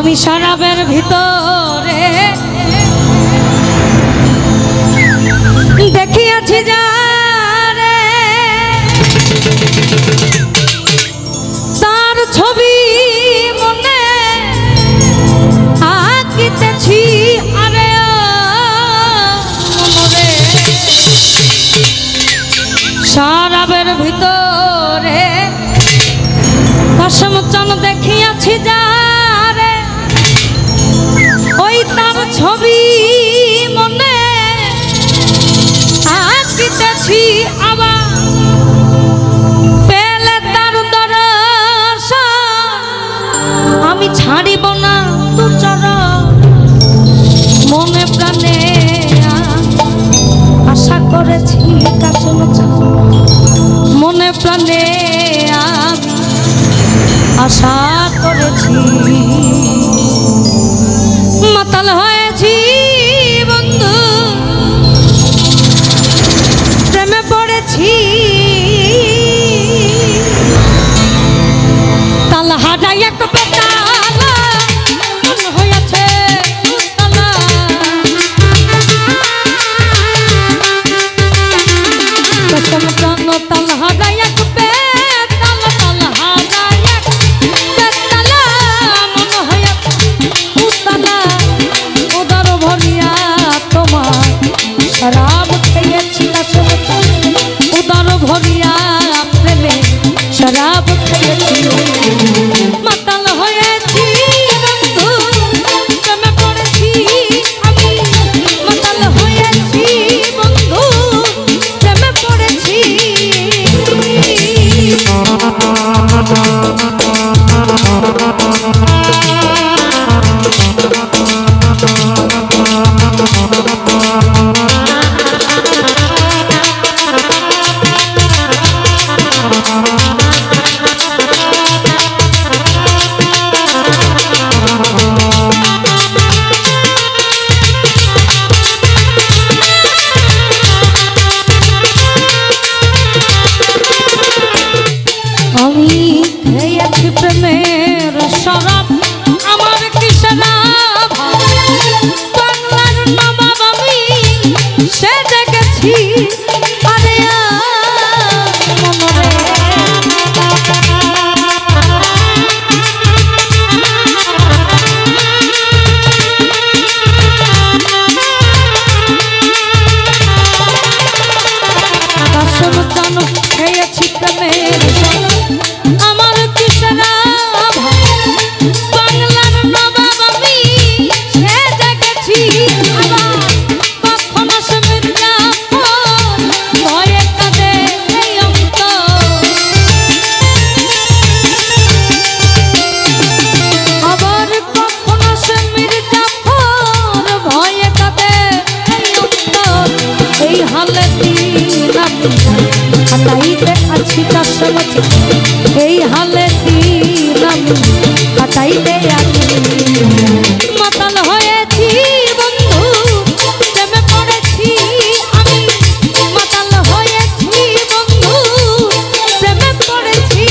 আমি শরাবের ভিতরে দেখিয়াছি যারে তার ছবি মনে আঁকিতেছি আরে মনে শরাবের ভিতরে কসমচন দেখিয়াছি যারে ওই তার ছবি মনে আঁকিতেছি আবার পেলে তার দর্শন আমি ছাড়িব না তোর চরণ মনে প্রাণে আশা করেছি কসমচন মনে প্রাণে আশা করেছি মাতাল হয়েছি বন্ধু প্রেমে পড়েছি তাল হাজাই এক পেতালা মন হয়েছে তালা কসম জানো তাল হাজাই এক शराब खेয়েছি उदर भरिया प्रेमे शराब खेয়েছি মাতাল হয়েছি বন্ধু প্রেমে পড়েছি আমি মাতাল হয়েছি বন্ধু প্রেমে পড়েছি প্রেমের শরাব আমার কি শরাব বাংলার নবাব আমি সে দেখেছি আরে মনরে কসমচন খেয়েছি প্রেমের শরাব আমার বাংলার নবাব আমি সে দেখেছি আবার কখনো সুমির্জা ভয়ে কাঁদে এই অন্তর আবার কখনো সুমির্জা ভয়ে কাঁদে এই অন্তর এই হালে দিন আমি কাটাইতে আছি কসমচন এই হালে দিন আমি কাটাইতে আছি মাতাল হয়েছি বন্ধু প্রেমে পড়েছি আমি মাতাল হয়েছি বন্ধু প্রেমে পড়েছি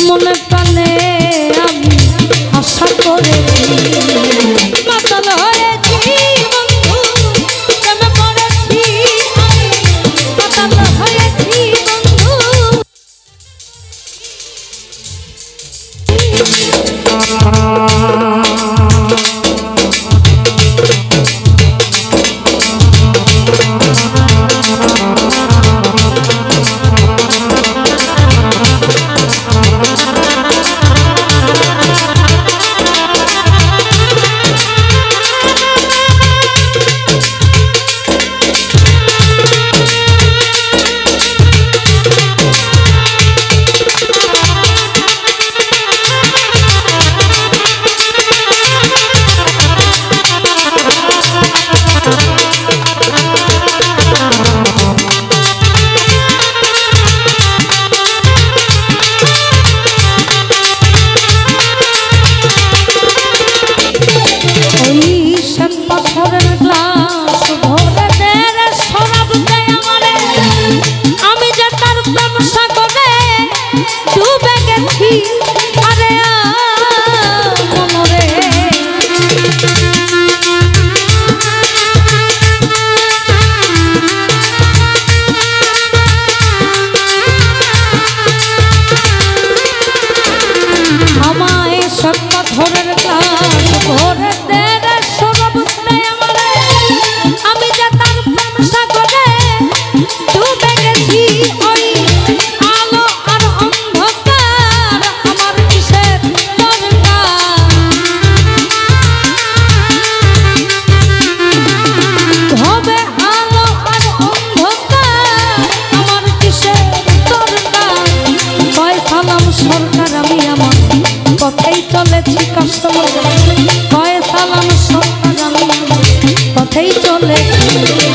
মনে প্রাণে আমি আশা করেছি মাতাল হয়েছি বন্ধু প্রেমে পড়েছি আমি মাতাল হয়েছি বন্ধু সরকার আমি আমার পথেই চলেছি কাস্টমার কয় সালাম সরকার আমি পথেই চলেছি